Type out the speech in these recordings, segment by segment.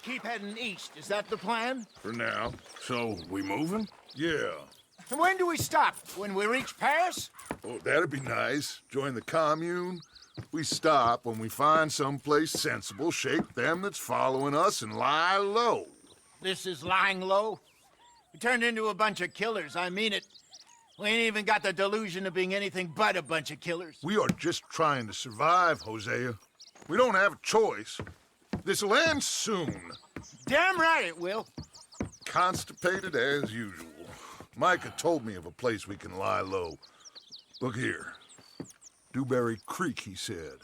keep heading east. Is that the plan? For now. So, we moving? Yeah. And when do we stop? When we reach Paris? Oh, that'd be nice. Join the commune. We stop when we find someplace sensible, shake them that's following us, and lie low. This is lying low? We turned into a bunch of killers, I mean it. We ain't even got the delusion of being anything but a bunch of killers. We are just trying to survive, Hosea. We don't have a choice. This'll end soon. Damn right it will. Constipated as usual. Micah told me of a place we can lie low. Look here. Dewberry Creek, he said.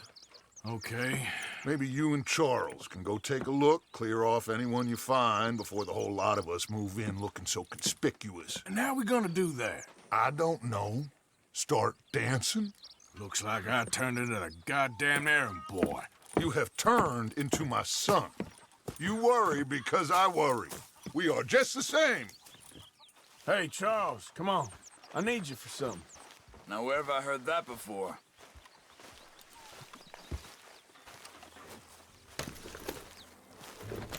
Okay. Maybe you and Charles can go take a look, clear off anyone you find before the whole lot of us move in looking so conspicuous. And how we gonna do that? I don't know. Start dancing? Looks like I turned into a goddamn errand boy. You have turned into my son. You worry because I worry. We are just the same. Hey, Charles, come on. I need you for something. Now, where have I heard that before?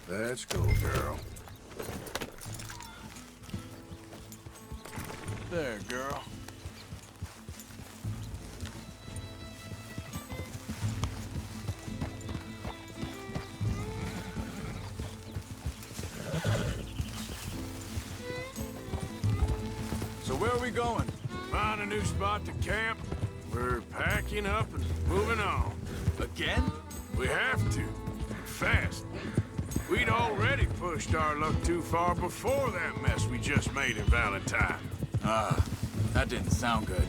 Let's go, girl. There, girl. So where are we going? Find a new spot to camp. We're packing up and moving on. Again? We have to. Fast. We'd already pushed our luck too far before that mess we just made in Valentine. That didn't sound good.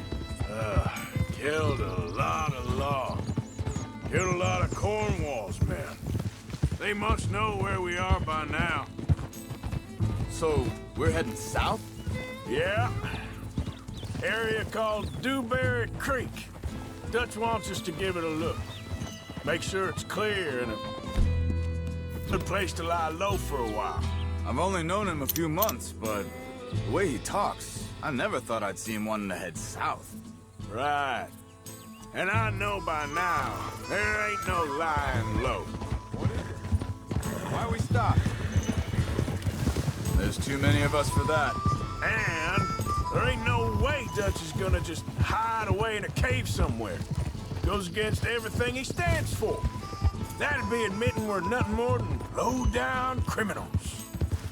Killed a lot of law. Killed a lot of Cornwall's men. They must know where we are by now. So, we're heading south? Yeah. Area called Dewberry Creek. Dutch wants us to give it a look. Make sure it's clear and a good place to lie low for a while. I've only known him a few months, but the way he talks, I never thought I'd see him wanting to head south. Right. And I know by now, there ain't no lying low. Why we stop? There's too many of us for that. And there ain't no way Dutch is gonna just hide away in a cave somewhere. Goes against everything he stands for. That'd be admitting we're nothing more than low-down criminals.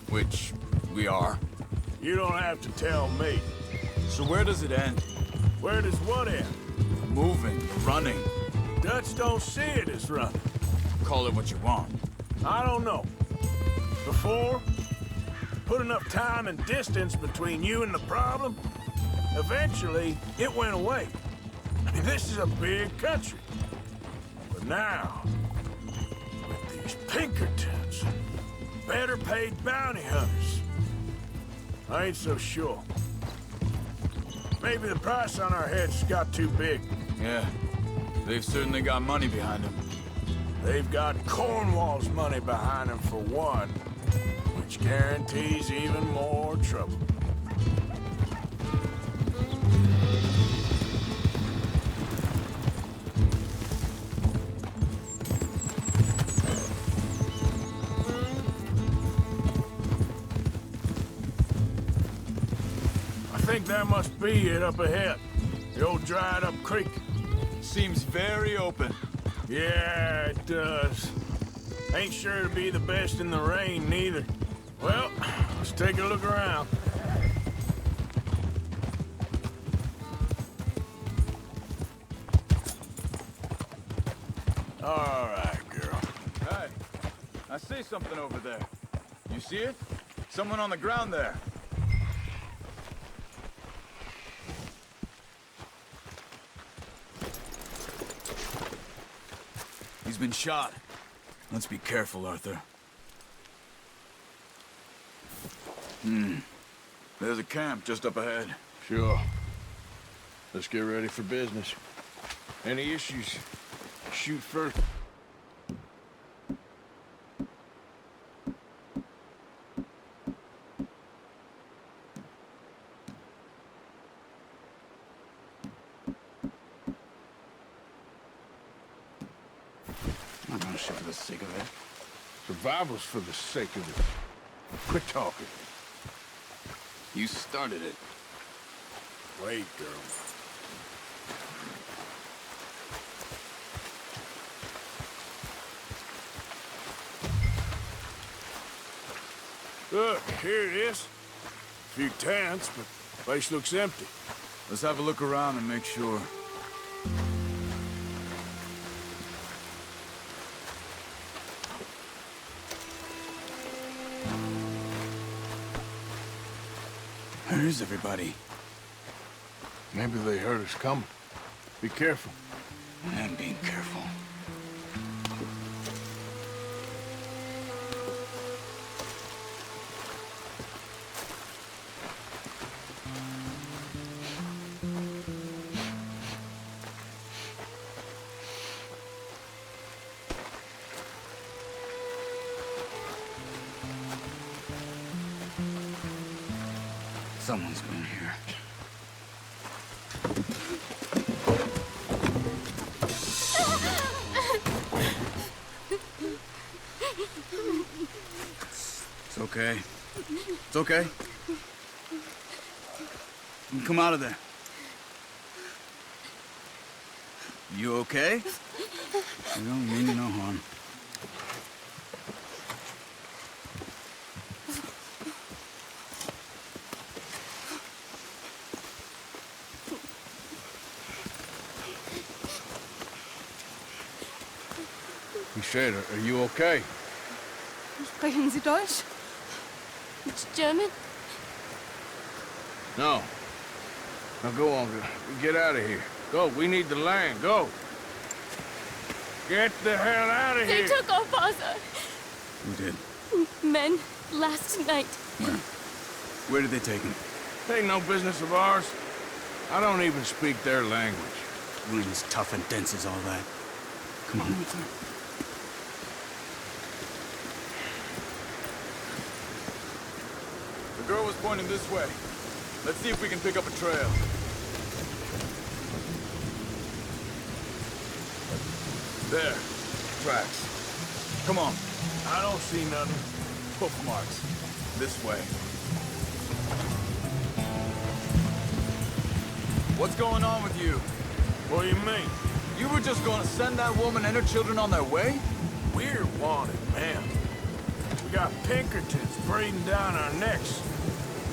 Which we are. You don't have to tell me. So where does it end? Where does what end? Moving, running. Dutch don't see it as running. Call it what you want. I don't know. Before, put enough time and distance between you and the problem, eventually it went away. I mean, this is a big country. But now, with these Pinkertons, better paid bounty hunters, I ain't so sure. Maybe the price on our heads got too big. Yeah, they've certainly got money behind them. They've got Cornwall's money behind them for one, which guarantees even more trouble. I think that must be it up ahead. The old dried-up creek. Seems very open. Yeah, it does. Ain't sure to be the best in the rain, neither. Well, let's take a look around. All right, girl. Hey, I see something over there. You see it? Someone on the ground there. He's been shot. Let's be careful, Arthur. There's a camp just up ahead. Sure. Let's get ready for business. Any issues? Shoot first. I'm gonna shoot for the sake of it. Survival's for the sake of it. Quit talking. You started it. Wait, girl. Look, here it is. A few tents, but the place looks empty. Let's have a look around and make sure. Where is everybody? Maybe they heard us coming. Be careful. I am being careful. Someone's been here. It's okay. It's okay. You can come out of there. You okay? You don't mean you no harm. He said, are you okay? Sprechen Sie Deutsch? It's German? No. Now go on. Get out of here. Go. We need the land. Go. Get the hell out of They here. took our father. Who did? Men, last night. Where? Where did they take him? Ain't no business of ours. I don't even speak their language. You ain't as tough and dense as all that. Come on with her. The girl was pointing this way. Let's see if we can pick up a trail. There. Tracks. Come on. I don't see nothing. Hoof marks. This way. What's going on with you? What do you mean? You were just going to send that woman and her children on their way? We're wanted, man. We got Pinkertons breathing down our necks.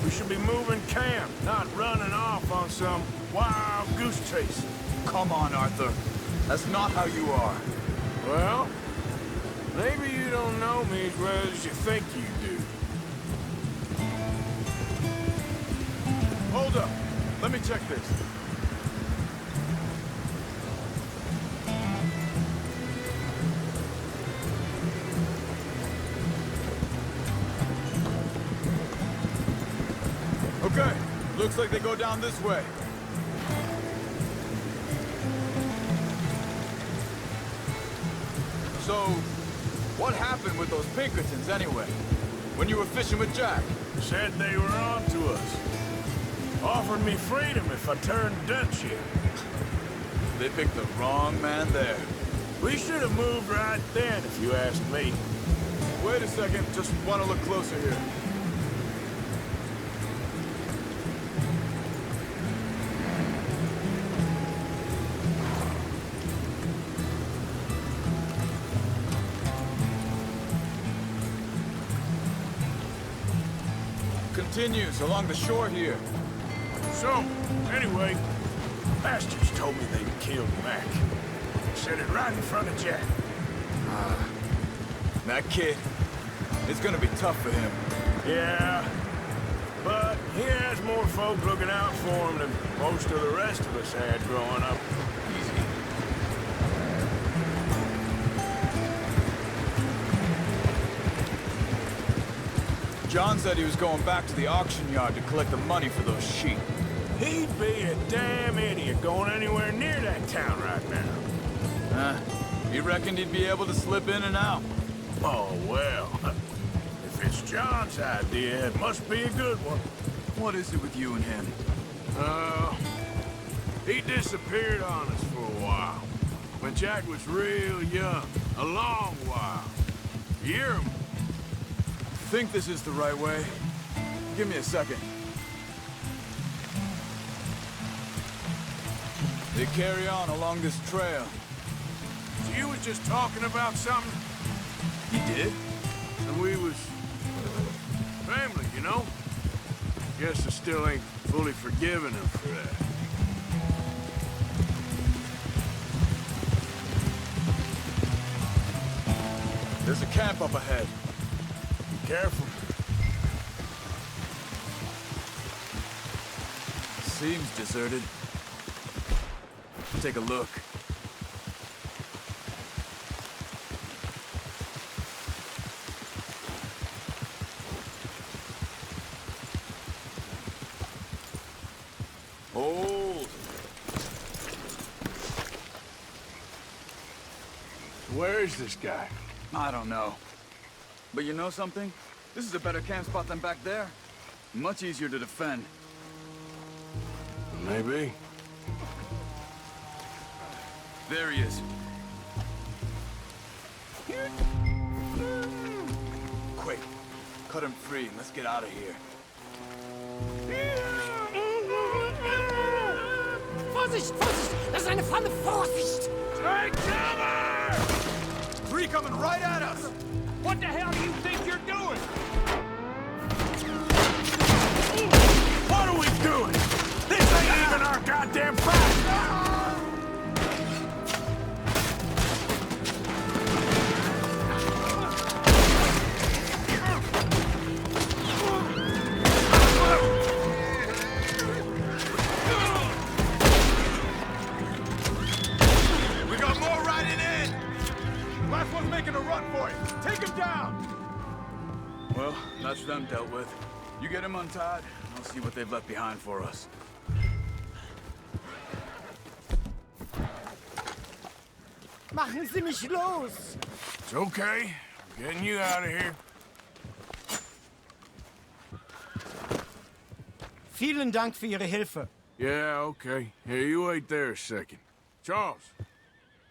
We should be moving camp, not running off on some wild goose chase. Come on, Arthur. That's not how you are. Well, maybe you don't know me as well as you think you do. Hold up. Let me check this. Okay. Looks like they go down this way. So, what happened with those Pinkertons anyway? When you were fishing with Jack? Said they were on to us. Offered me freedom if I turned Dutch here. They picked the wrong man there. We should have moved right then, if you ask me. Wait a second, just want to look closer here. Continues along the shore here. So, anyway, bastards told me they'd killed Mac. Said it right in front of Jack. That kid, it's gonna be tough for him. Yeah, but he has more folk looking out for him than most of the rest of us had growing up. Easy. John said he was going back to the auction yard to collect the money for those sheep. He'd be a damn idiot going anywhere near that town right now. He reckoned he'd be able to slip in and out. Oh, well. If it's John's idea, it must be a good one. What is it with you and him? He disappeared on us for a while. When Jack was real young. A long while. You're... Think this is the right way? Give me a second. They carry on along this trail. So you was just talking about something? He did? And we was... family, you know? Guess I still ain't fully forgiven him for that. There's a camp up ahead. Be careful. Seems deserted. Take a look. Hold. Where is this guy? I don't know. But you know something? This is a better camp spot than back there. Much easier to defend. Maybe. There he is. Quick, cut him free and let's get out of here. Vorsicht, Vorsicht! Das ist eine Falle! Vorsicht! Take cover! Three coming right at us! What the hell do you think you're doing? What are we doing? This ain't even our goddamn fight! We got more riding in! Last one's making a run for it! Take him down! Well, that's them dealt with. You get him untied, and I'll see what they've left behind for us. Machen Sie mich los! It's okay. I'm getting you out of here. Vielen Dank für Ihre Hilfe. Yeah, okay. Here, you wait there a second. Charles,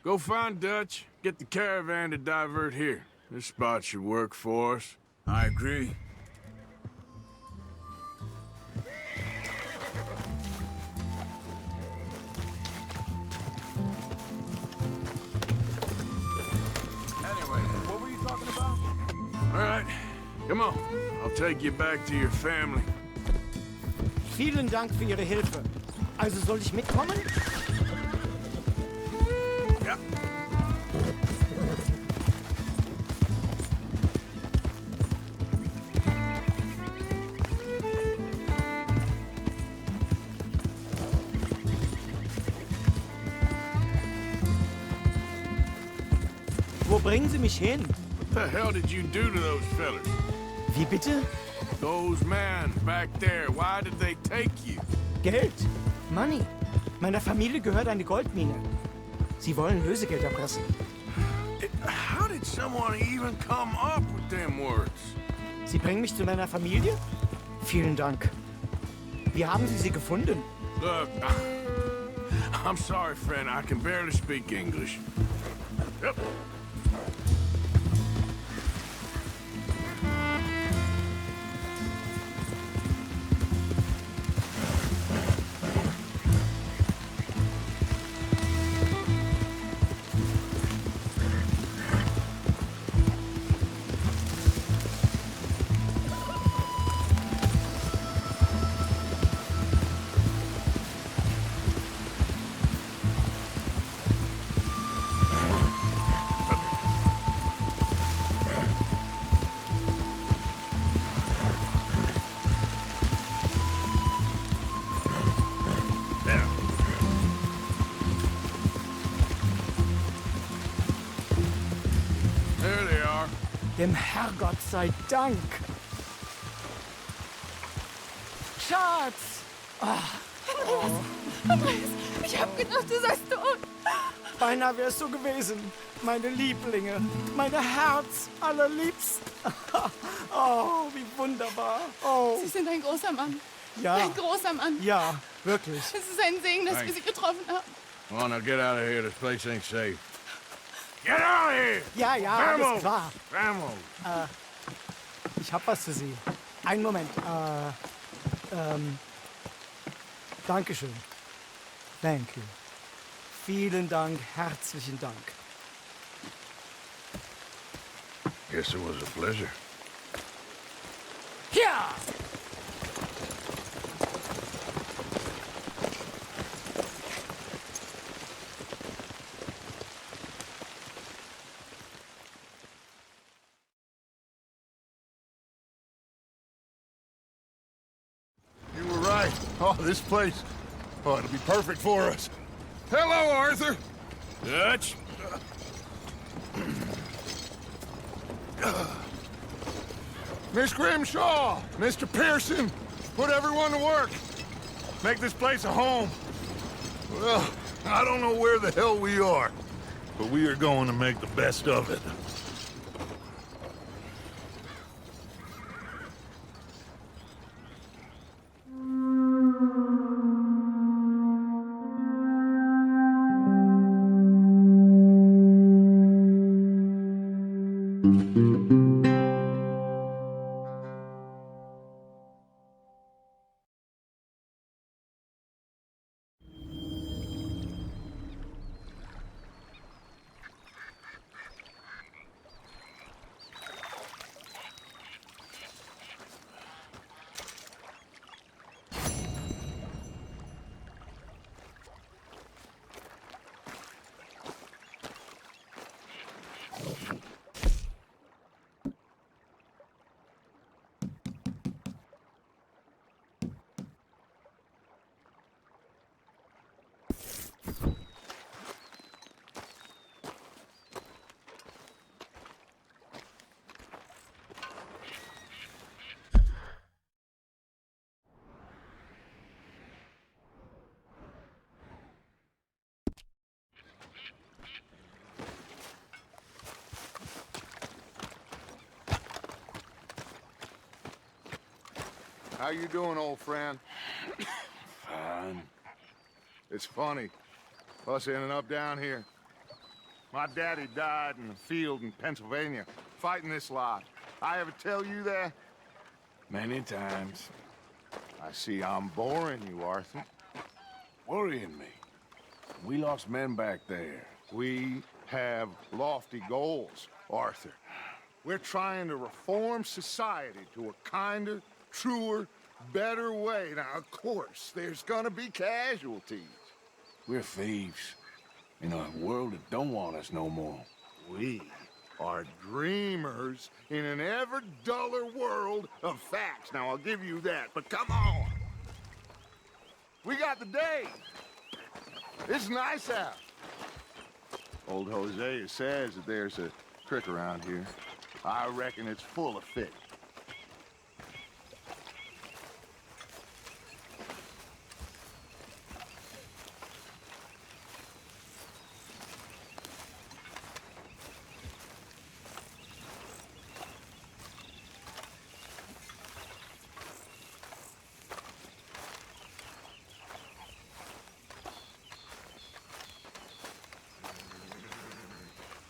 go find Dutch. Get the caravan to divert here. This spot should work for us. I agree. Anyway, what were you talking about? All right, come on. I'll take you back to your family. Vielen Dank für Ihre Hilfe. Also soll ich mitkommen? Ja. Wo bringen Sie mich hin? What the hell did you do to those fellas? Wie bitte? Those men back there, why did they take you? Geld. Money. Meiner Familie gehört eine Goldmine. Sie wollen Lösegeld erpressen. How did someone even come up with them words? Sie bringen mich zu meiner Familie? Vielen Dank. Wie haben Sie sie gefunden? Look, I'm sorry, friend. I can barely speak English. Yep. There they are. Dem Herrgott sei Dank. Schatz! Andreas, ich hab gedacht, du seist tot. Beinahe wär's so gewesen. Meine Lieblinge. Meine Herz allerliebsten. Oh, wie wunderbar. Oh, Sie sind ein großer Mann. ja. Ein großer Mann. Ja, wirklich. Es ist ein Segen, dass wir Thanks. Sie getroffen haben. Come on, now get out of here. This place ain't safe. Get out of here! Ja, ja, alles Vamos! klar. Vamos! Ich hab was für Sie. Einen Moment. Dankeschön. Thank you. Vielen Dank, herzlichen Dank. Guess it was a pleasure. Ja! You were right. Oh, this place. Oh, it'll be perfect for us. Hello, Arthur. Dutch? Miss Grimshaw, Mr. Pearson, put everyone to work. Make this place a home. Well, I don't know where the hell we are, but we are going to make the best of it. How you doing, old friend? Fine. It's funny, us ending up down here. My daddy died in the field in Pennsylvania, fighting this lot. I ever tell you that? Many times. I see I'm boring you, Arthur. Worrying me. We lost men back there. We have lofty goals, Arthur. We're trying to reform society to a kinder, truer, better way. Now, of course, there's gonna be casualties. We're thieves. In a world that don't want us no more. We are dreamers in an ever duller world of facts. Now, I'll give you that, but come on. We got the day. It's nice out. Old Hosea says that there's a trick around here. I reckon it's full of fish.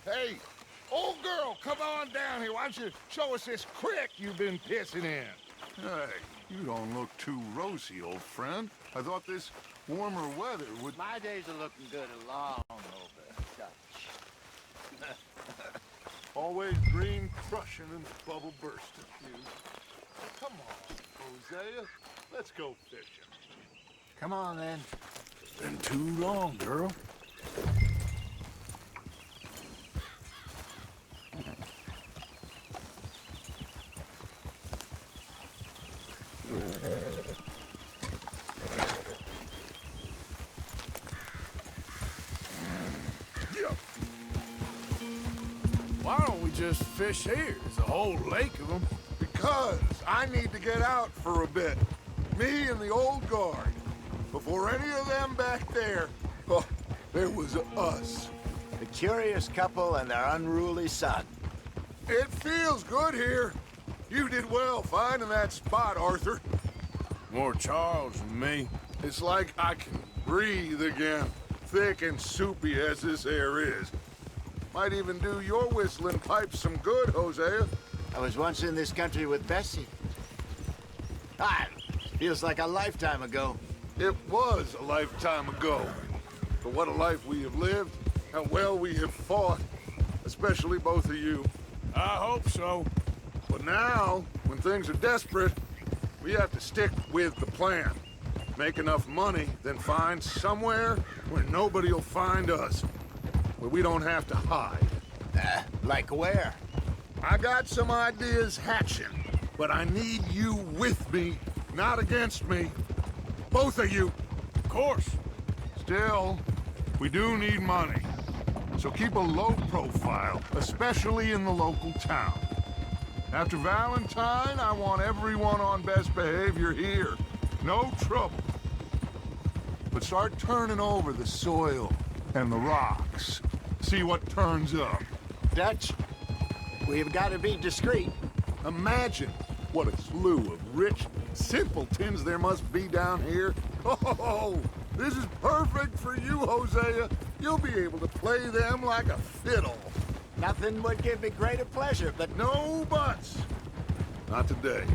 Hey, old girl, come on down here. Why don't you show us this creek you've been pissing in? Hey, you don't look too rosy, old friend. I thought this warmer weather would... My days are looking good along over, Dutch. Always green crushing and bubble bursting. Come on, Hosea. Let's go fishing. Come on, then. Been too long, girl. Why don't we just fish here? There's a whole lake of them. Because I need to get out for a bit. Me and the old guard. Before any of them back there, oh, there was us. The curious couple and their unruly son. It feels good here. You did well finding that spot, Arthur. More Charles than me. It's like I can breathe again, thick and soupy as this air is. Might even do your whistling pipes some good, Hosea. I was once in this country with Bessie. Ah, feels like a lifetime ago. It was a lifetime ago. But what a life we have lived, how well we have fought, especially both of you. I hope so. But now, when things are desperate, we have to stick with the plan. Make enough money, then find somewhere where nobody will find us. Where we don't have to hide. Like where? I got some ideas hatching, but I need you with me, not against me. Both of you. Of course. Still, we do need money. So keep a low profile, especially in the local town. After Valentine, I want everyone on best behavior here. No trouble. But start turning over the soil and the rocks. See what turns up. Dutch, we've got to be discreet. Imagine what a slew of rich simpletons there must be down here. Oh, this is perfect for you, Hosea. You'll be able to play them like a fiddle. Nothing would give me greater pleasure, but No buts. Not today.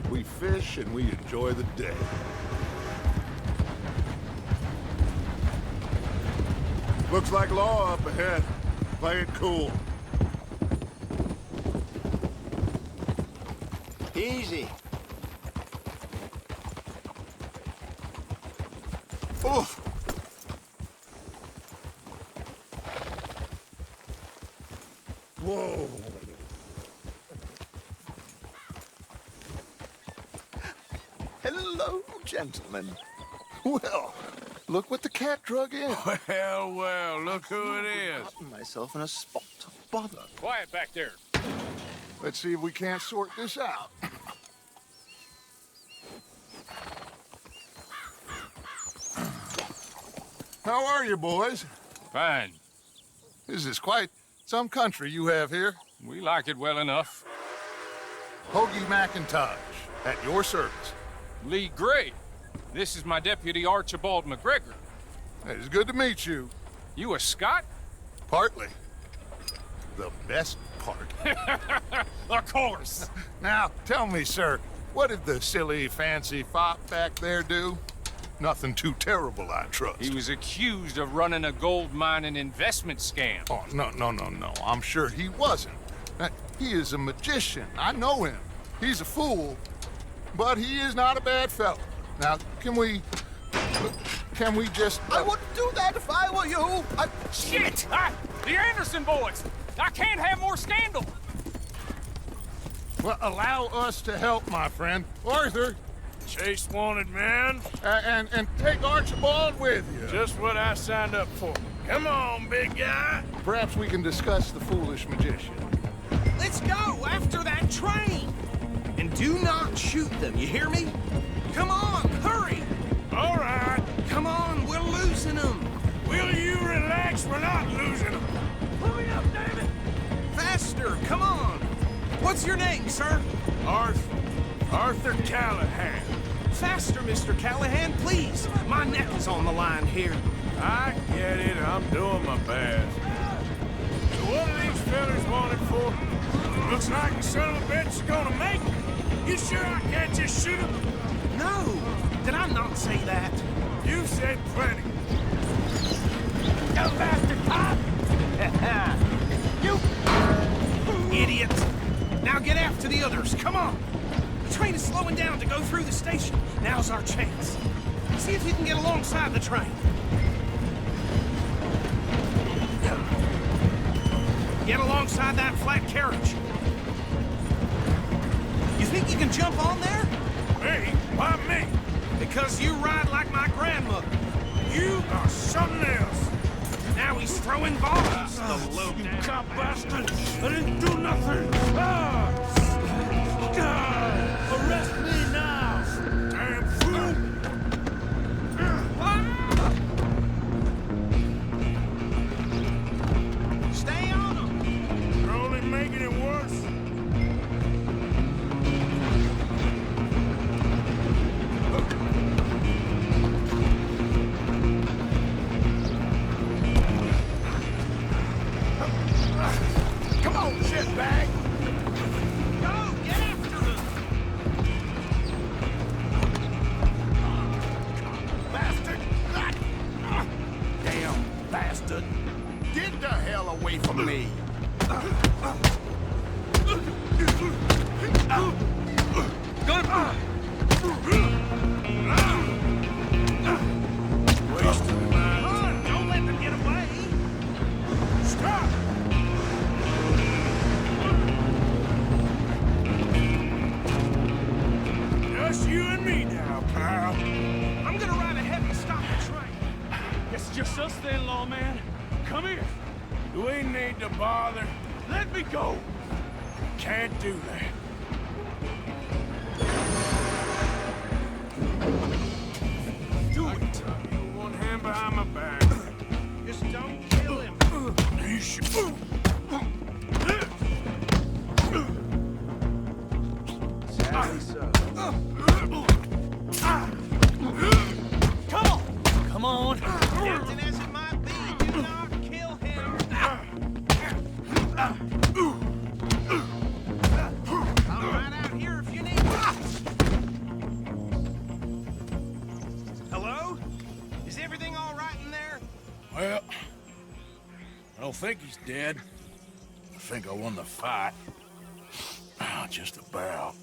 We fish and we enjoy the day. Looks like law up ahead. Play it cool. easy. Oof. Whoa. Hello, gentlemen. Well, look what the cat drug in. Well, well, look who it is. Gotten myself in a spot of bother. Quiet back there. Let's see if we can't sort this out. How are you, boys? Fine. This is quite some country you have here. We like it well enough. Hoagie McIntosh, at your service. Lee Gray. This is my deputy Archibald McGregor. It's good to meet you. You a Scot? Partly. The best part. Of course. Now, tell me, sir, what did the silly, fancy fop back there do? Nothing too terrible, I trust. He was accused of running a gold mining investment scam. Oh, no. I'm sure he wasn't. He is a magician. I know him. He's a fool, but he is not a bad fellow. Now, can we just... I wouldn't do that if I were you. Shit! The Anderson boys! I can't have more scandal! Well, allow us to help, my friend. Arthur, Chase wanted man. and take Archibald with you. Just what I signed up for. Come on, big guy. Perhaps we can discuss the foolish magician. Let's go after that train! And do not shoot them, you hear me? Come on, hurry! All right. Come on, we're losing them! Will you relax? We're not losing them. Hurry up, David! Faster, come on! What's your name, sir? Arthur Callahan. Faster, Mr. Callahan, please! My neck is on the line here. I get it. I'm doing my best. So what are these fellas wanted for? Looks like the son of a bitch is gonna make it. You sure I can't just shoot him? No! Did I not say that? You said plenty. You bastard, Pop! You idiot! Now get after the others, come on! The train is slowing down to go through the station. Now's our chance. See if you can get alongside the train. Get alongside that flat carriage. You think you can jump on there? Me? Why me? Because you ride like my grandmother. You are something else. Now he's throwing bombs, the low You cop bastard! I didn't do nothing! Ah! Arrest me now! Damn fool! Stay on him! You're only making it worse. just us then, lawman. Come here. Do we need to bother? Let me go. Can't do that. Do it. One hand behind my back. Just don't kill him. Sadly so. Come on. Tempting as it might be, do not kill him. I'm right out here if you need me. Hello? Is everything all right in there? Well, I don't think he's dead. I think I won the fight. Just about.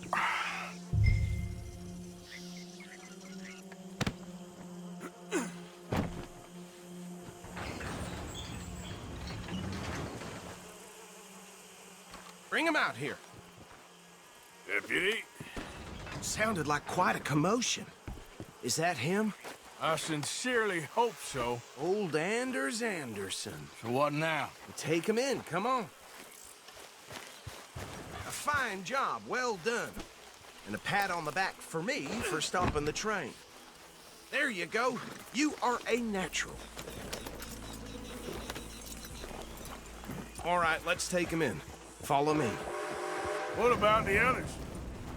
Bring him out here. Deputy, Sounded like quite a commotion. Is that him? I sincerely hope so. Old Anders Anderson. So what now? Take him in, come on. A fine job, well done. And a pat on the back for me for stopping the train. There you go. You are a natural. All right, let's take him in. Follow me. What about the others?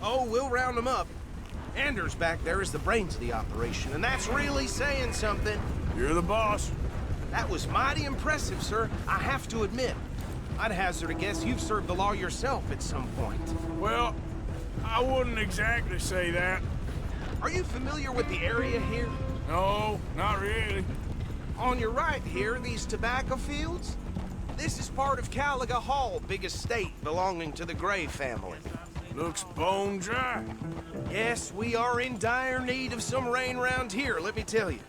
Oh, we'll round them up. Anders back there is the brains of the operation, and that's really saying something. You're the boss. That was mighty impressive, sir. I have to admit. I'd hazard a guess you've served the law yourself at some point. Well, I wouldn't exactly say that. Are you familiar with the area here? No, not really. On your right here, these tobacco fields? This is part of Caliga Hall, big estate belonging to the Gray family. Looks bone dry. Yes, we are in dire need of some rain round here, let me tell you.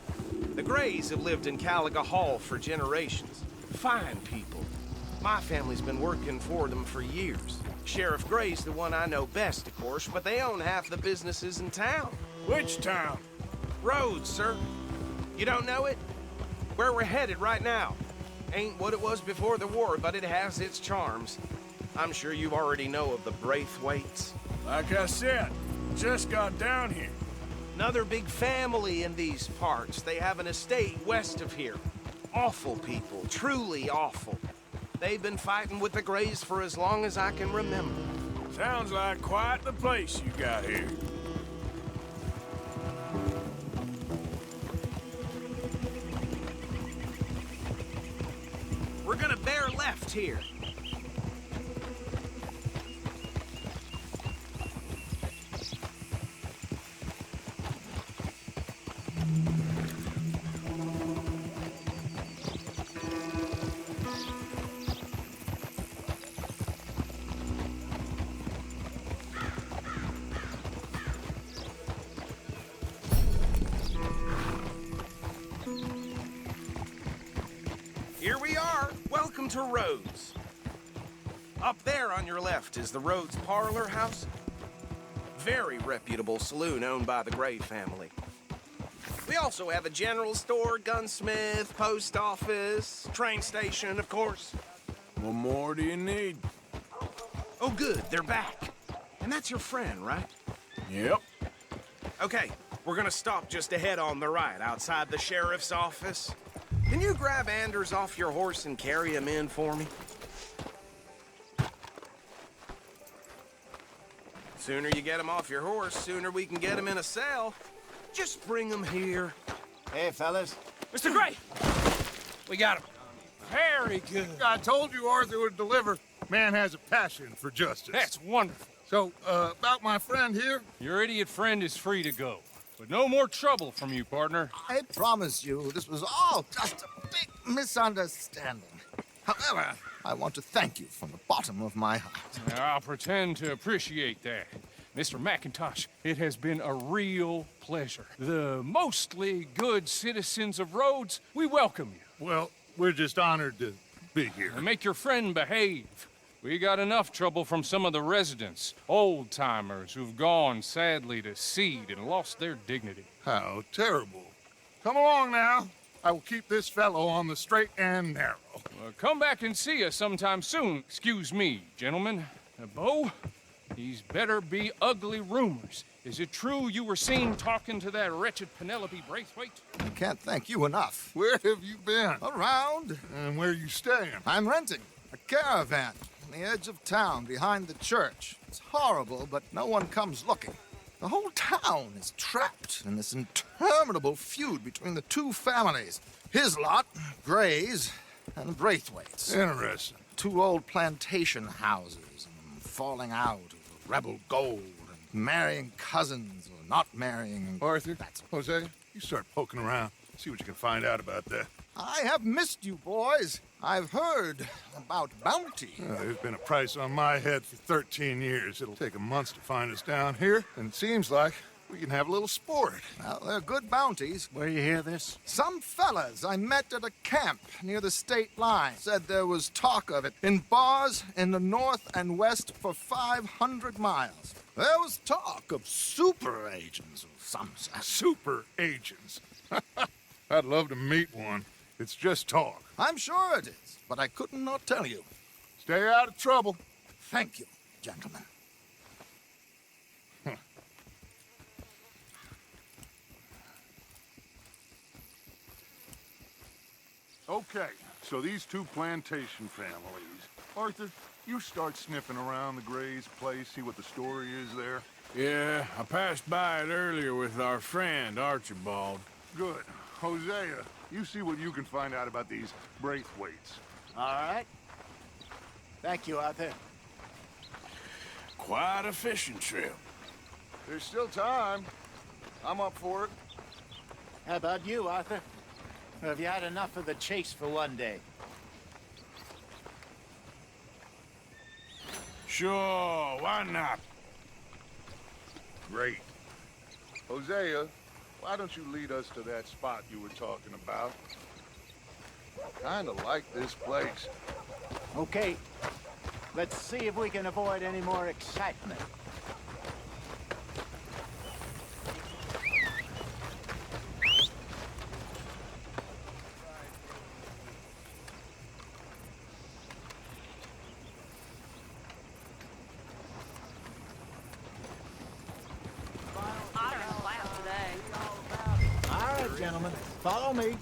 The Grays have lived in Caliga Hall for generations. Fine people. My family's been working for them for years. Sheriff Gray's the one I know best, of course, but they own half the businesses in town. Which town? Rhodes, sir. You don't know it? Where we're headed right now. Ain't what it was before the war, but it has its charms. I'm sure you already know of the Braithwaites. Like I said, just got down here. Another big family in these parts. They have an estate west of here. Awful people, truly awful. They've been fighting with the Grays for as long as I can remember. Sounds like quite the place you got here. We're gonna bear left here. Here we are. Welcome to Rhodes. Up there on your left is the Rhodes Parlor House. Very reputable saloon owned by the Gray family. We also have a general store, gunsmith, post office, train station, of course. What more do you need? Oh, good, they're back. And that's your friend, right? Yep. Okay, we're gonna stop just ahead on the right, outside the sheriff's office. Can you grab Anders off your horse and carry him in for me? Sooner you get him off your horse, sooner we can get him in a cell. Just bring him here. Hey, fellas. Mr. Gray! We got him. Very good. I told you Arthur would deliver. Man has a passion for justice. That's wonderful. So, about my friend here, Your idiot friend is free to go. But no more trouble from you, partner. I promise you, this was all just a big misunderstanding. However, I want to thank you from the bottom of my heart. Now, I'll pretend to appreciate that. Mr. McIntosh, it has been a real pleasure. The mostly good citizens of Rhodes, we welcome you. well, we're just honored to be here. And make your friend behave. We got enough trouble from some of the residents, old-timers who've gone, sadly, to seed and lost their dignity. How terrible. Come along now. I will keep this fellow on the straight and narrow. Come back and see us sometime soon. Excuse me, gentlemen. Bo, these better be ugly rumors. Is it true you were seen talking to that wretched Penelope Braithwaite? I can't thank you enough. Where have you been? Around. And where you staying? I'm renting a caravan on the edge of town behind the church. It's horrible, but no one comes looking. The whole town is trapped in this interminable feud between the two families. His lot, Gray's, and Braithwaite's. Interesting. Two old plantation houses, and falling out of rebel gold, and marrying cousins or not marrying. Arthur, Jose, you start poking around. See what you can find out about that. I have missed you, boys. I've heard about bounty. There's been a price on my head for 13 years. It'll take a month to find us down here, and it seems like we can have a little sport. Well, they're good bounties. Where you hear this? Some fellas I met at a camp near the state line said there was talk of it in bars in the north and west for 500 miles. There was talk of super agents of some sort. Super agents. I'd love to meet one. It's just talk. I'm sure it is, but I couldn't not tell you. Stay out of trouble. Thank you, gentlemen. Okay, so these two plantation families. Arthur, you start sniffing around the Gray's place, see what the story is there. Yeah, I passed by it earlier with our friend, Archibald. Good. Hosea, you see what you can find out about these Braithwaites. All right. Thank you, Arthur. Quite a fishing trip. There's still time. I'm up for it. How about you, Arthur? Or have you had enough of the chase for one day? Sure, why not? Great. Hosea, why don't you lead us to that spot you were talking about? I kinda like this place. Okay. Let's see if we can avoid any more excitement. All right, gentlemen. Follow me.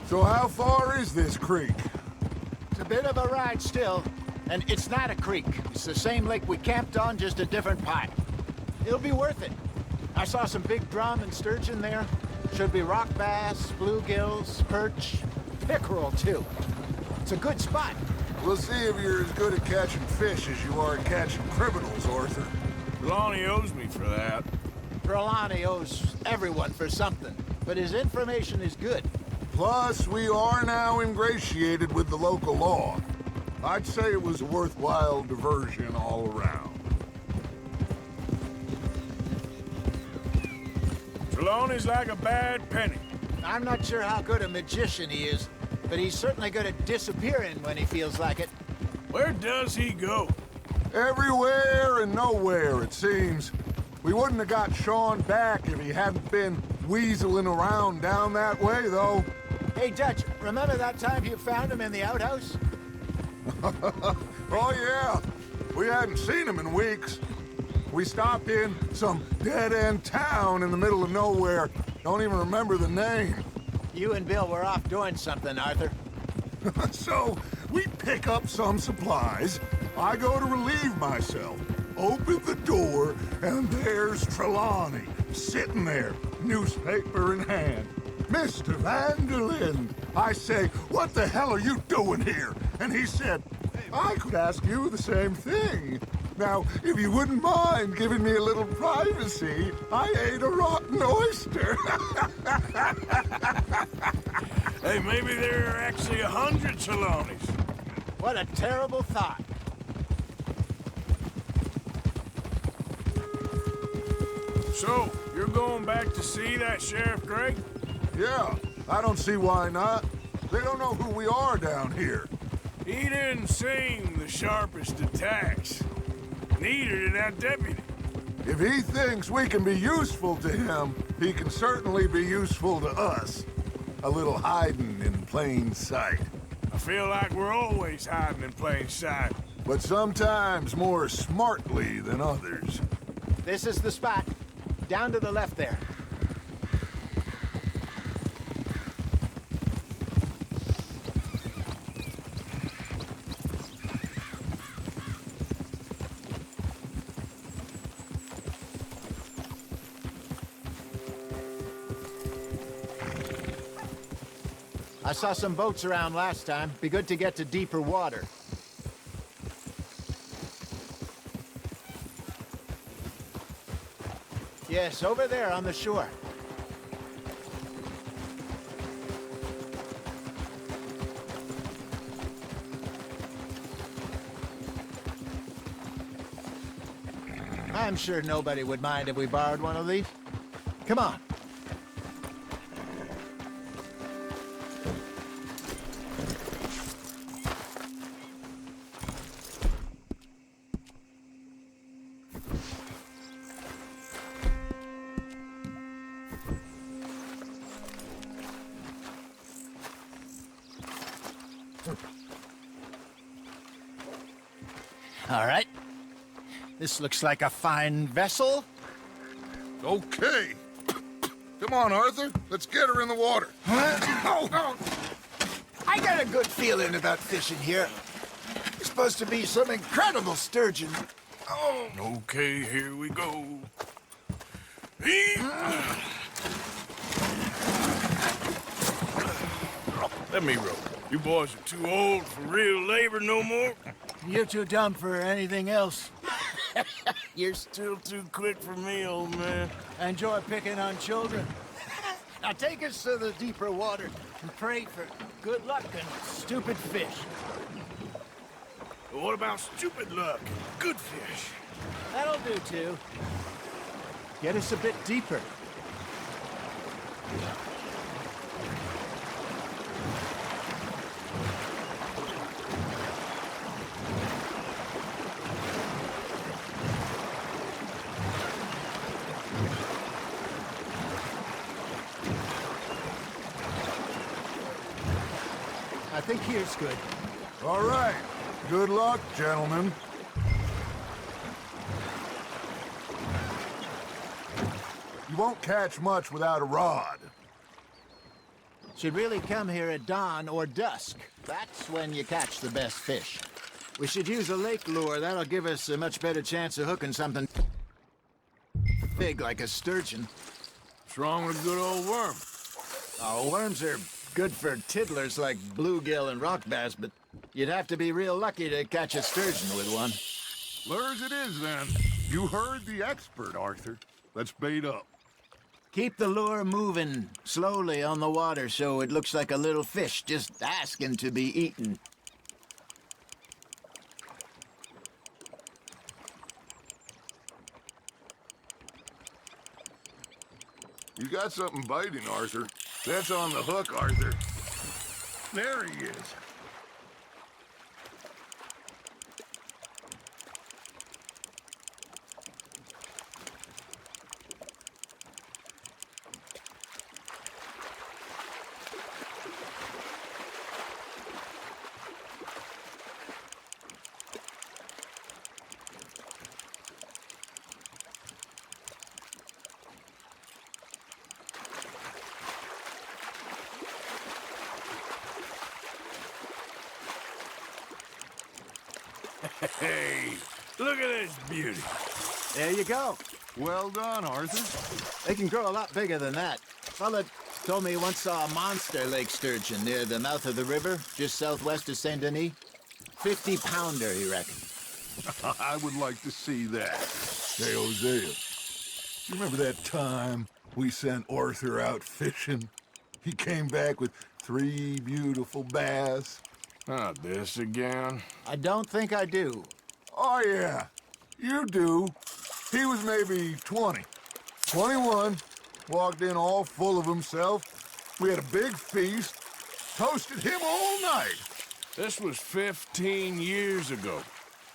So how far is this creek? It's a bit of a ride still, and it's not a creek. It's the same lake we camped on, just a different part. It'll be worth it. I saw some big drum and sturgeon there. Should be rock bass, bluegills, perch, pickerel too. It's a good spot. We'll see if you're as good at catching fish as you are at catching criminals, Arthur. Trelawney owes me for that. Trelawney owes everyone for something, but his information is good. Plus, we are now ingratiated with the local law. I'd say it was a worthwhile diversion all around. Trelawney's like a bad penny. I'm not sure how good a magician he is, but he's certainly good at disappearing when he feels like it. Where does he go? Everywhere and nowhere, it seems. We wouldn't have got Sean back if he hadn't been weaseling around down that way, though. Hey, Dutch, remember that time you found him in the outhouse? Oh, yeah. We hadn't seen him in weeks. We stopped in some dead-end town in the middle of nowhere. Don't even remember the name. You and Bill were off doing something, Arthur. So, we pick up some supplies. I go to relieve myself. Open the door, and there's Trelawney, sitting there, newspaper in hand. Mr. Van der Linde. I say, what the hell are you doing here? And he said, I could ask you the same thing. Now, if you wouldn't mind giving me a little privacy, I ate a rotten oyster. Hey, maybe there are actually 100 Trelawneys. What a terrible thought. So, you're going back to see that Sheriff Gray? Yeah, I don't see why not. They don't know who we are down here. He didn't seem the sharpest attacks. Neither did that deputy. If he thinks we can be useful to him, he can certainly be useful to us. A little hiding in plain sight. I feel like we're always hiding in plain sight. But sometimes more smartly than others. This is the spot. Down to the left there. I saw some boats around last time. Be good to get to deeper water. Yes, over there on the shore. I'm sure nobody would mind if we borrowed one of these. Come on. All right. This looks like a fine vessel. Okay. Come on, Arthur. Let's get her in the water. Oh. I got a good feeling about fishing here. It's supposed to be some incredible sturgeon. Oh. Okay, here we go. Let me row. You boys are too old for real labor no more. You're too dumb for anything else. You're still too quick for me, old man. I enjoy picking on children. Now take us to the deeper water and pray for good luck and stupid fish. What about stupid luck and good fish? That'll do, too. Get us a bit deeper. I think here's good. All right. Good luck, gentlemen. You won't catch much without a rod. Should really come here at dawn or dusk. That's when you catch the best fish. We should use a lake lure. That'll give us a much better chance of hooking something big like a sturgeon. What's wrong with a good old worm? Oh, worms are good for tiddlers like bluegill and rock bass, but you'd have to be real lucky to catch a sturgeon with one. Lures it is, then. You heard the expert, Arthur. Let's bait up. Keep the lure moving slowly on the water so it looks like a little fish just asking to be eaten. You got something biting, Arthur. That's on the hook, Arthur. There he is. Hey, look at this beauty. There you go. Well done, Arthur. They can grow a lot bigger than that. Fella told me he once saw a monster lake sturgeon near the mouth of the river, just southwest of Saint Denis. 50-pounder, he reckoned. I would like to see that. Hey, Hosea, you remember that time we sent Arthur out fishing? He came back with 3 beautiful bass. Not this again. I don't think I do. Oh, yeah. You do. He was maybe 20. 21. Walked in all full of himself. We had a big feast. Toasted him all night. This was 15 years ago.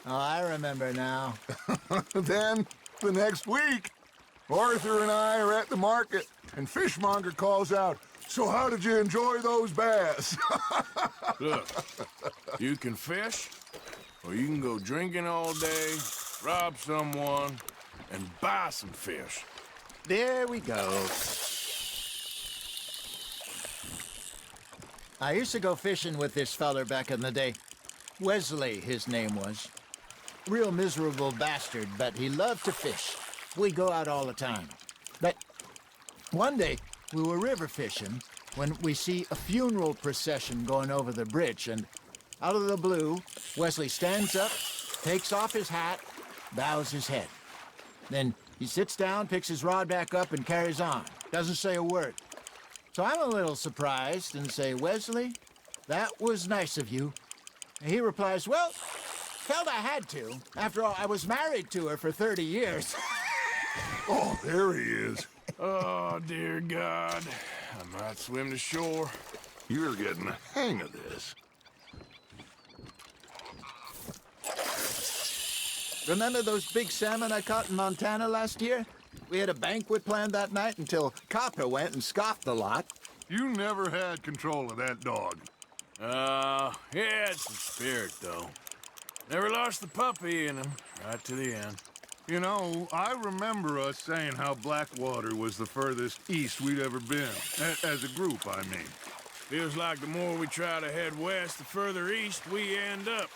Oh, I remember now. Then, the next week, Arthur and I are at the market, and Fishmonger calls out, "So how did you enjoy those bass?" Look, you can fish, or you can go drinking all day, rob someone, and buy some fish. There we go. I used to go fishing with this feller back in the day. Wesley, his name was. Real miserable bastard, but he loved to fish. We'd go out all the time. But one day, we were river fishing when we see a funeral procession going over the bridge, and out of the blue, Wesley stands up, takes off his hat, bows his head. Then he sits down, picks his rod back up, and carries on. Doesn't say a word. So I'm a little surprised and say, "Wesley, that was nice of you." And he replies, "Well, felt I had to. After all, I was married to her for 30 years. Oh, there he is. Oh, dear God. I might swim to shore. You're getting the hang of this. Remember those big salmon I caught in Montana last year? We had a banquet planned that night until Copper went and scoffed the lot. You never had control of that dog. He had some spirit, though. Never lost the puppy in him, right to the end. You know, I remember us saying how Blackwater was the furthest east we'd ever been. As a group, I mean. Feels like the more we try to head west, the further east we end up.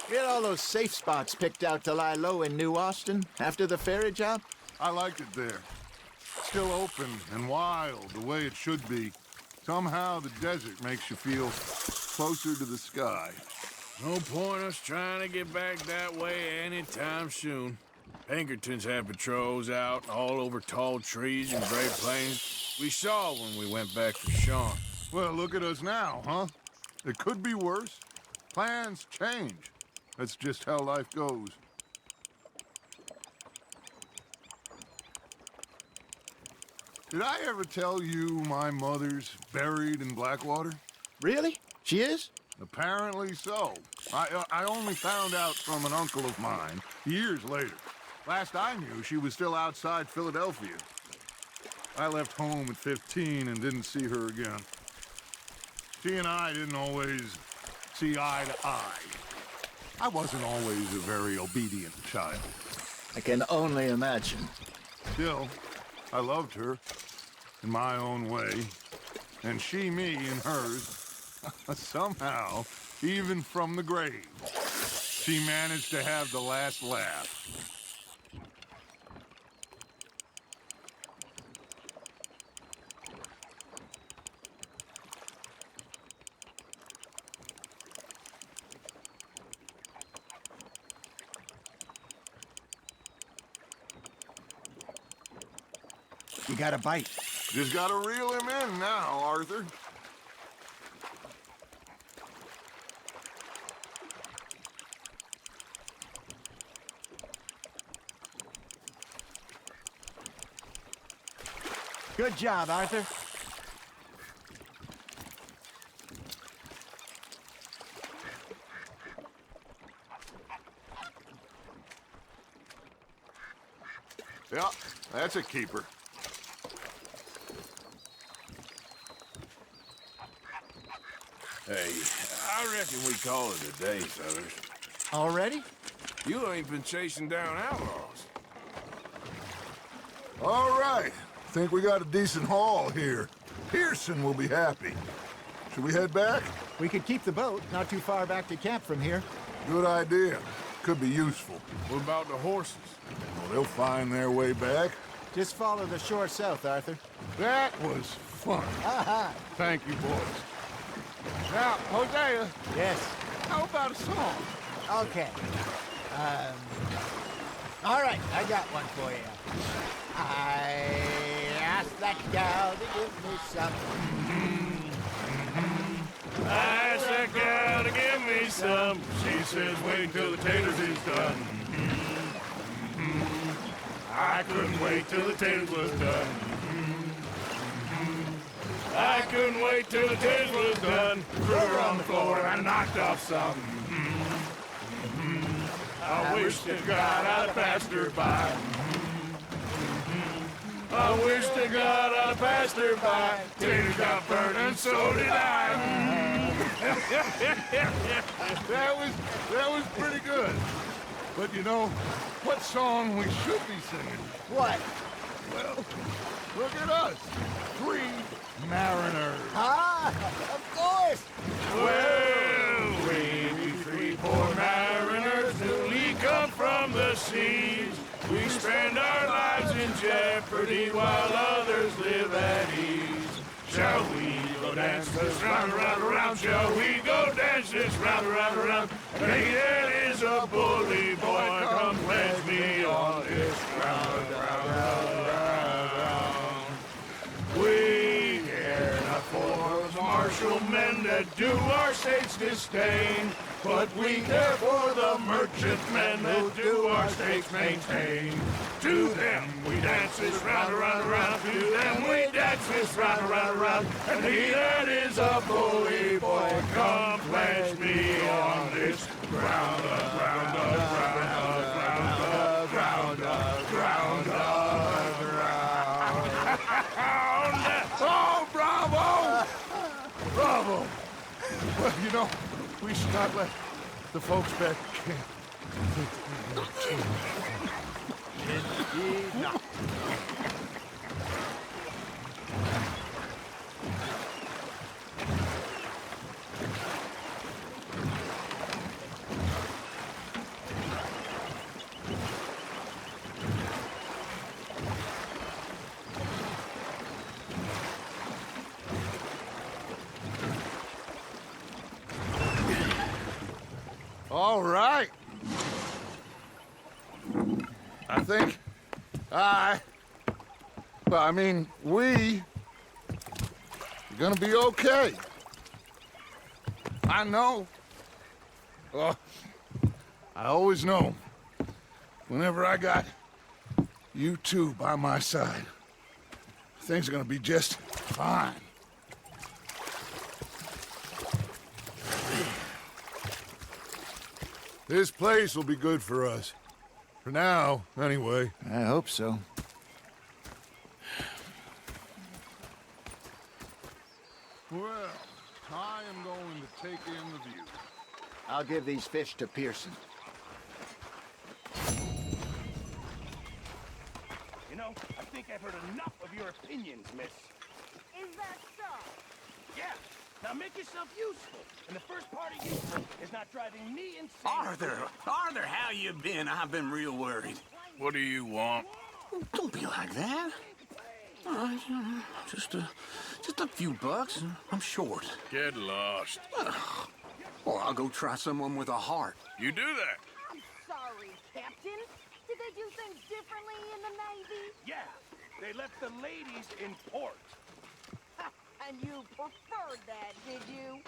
We had all those safe spots picked out to lie low in New Austin after the ferry job. I liked it there. Still open and wild, the way it should be. Somehow the desert makes you feel closer to the sky. No point us trying to get back that way anytime soon. Pinkertons had patrols out all over tall trees and Great Plains. We saw when we went back for Sean. Well, look at us now, huh? It could be worse. Plans change. That's just how life goes. Did I ever tell you my mother's buried in Blackwater? Really? She is? Apparently so. I only found out from an uncle of mine years later. Last I knew, she was still outside Philadelphia. I left home at 15 and didn't see her again. She and I didn't always see eye to eye. I wasn't always a very obedient child. I can only imagine. Still, I loved her in my own way, and she me in hers. Somehow, even from the grave, she managed to have the last laugh. You got a bite. Just gotta reel him in now, Arthur. Good job, Arthur. Yeah, that's a keeper. Hey, I reckon we call it a day, fellas. Already? You ain't been chasing down outlaws. All right. Think we got a decent haul here. Pearson will be happy. Should we head back? We could keep the boat not too far back to camp from here. Good idea. Could be useful. What about the horses? Well, they'll find their way back. Just follow the shore south, Arthur. That was fun. Aha! Thank you, boys. Now, Hosea, Yes. how about a song? Okay. All right, I got one for you. I asked that gal to give me some. I asked that gal to give me some. She says, wait till the taters is done. I couldn't wait till the taters was done. I couldn't wait till the test was done. Threw her on the floor and I knocked off something. I wish to God I'd passed her by. I wish to God I'd passed her by. Tater got burnt and so did I. That was pretty good. But you know, what song we should be singing? What? Well, look at us. 3 mariners. Ah, of course. Well, we be 3 poor mariners newly come from the seas. We spend our lives in jeopardy while others live at ease. Shall we go dance this round, around, around? Shall we go dance this round, around, around? Hey, that is a bully boy, come pledge me on this round, round, round, round. We care not for the martial men that do our state's disdain, but we care for the merchant men that do our states maintain. To them we dance this round, around, around. To them we dance this round, around, around. And he that is a bully boy, come pledge me on this ground, ground, ground, ground, ground, ground, ground. Oh, bravo! Bravo! Well, you know, we should not let the folks back at camp. All right. I think we are gonna be okay. I know. Oh, I always know. Whenever I got you two by my side, things are gonna be just fine. This place will be good for us. For now, anyway. I hope so. Well, I am going to take in the view. I'll give these fish to Pearson. You know, I think I've heard enough of your opinions, miss. Is that so? Yeah. Now make yourself useful. And the first part of useful is not driving me insane. Arthur, how you been? I've been real worried. What do you want? Don't be like that. All right, just a few bucks. I'm short. Get lost. Or I'll go try someone with a heart. You do that. I'm sorry, Captain. Did they do things differently in the Navy? Yeah. They left the ladies in port. And you preferred that, did you?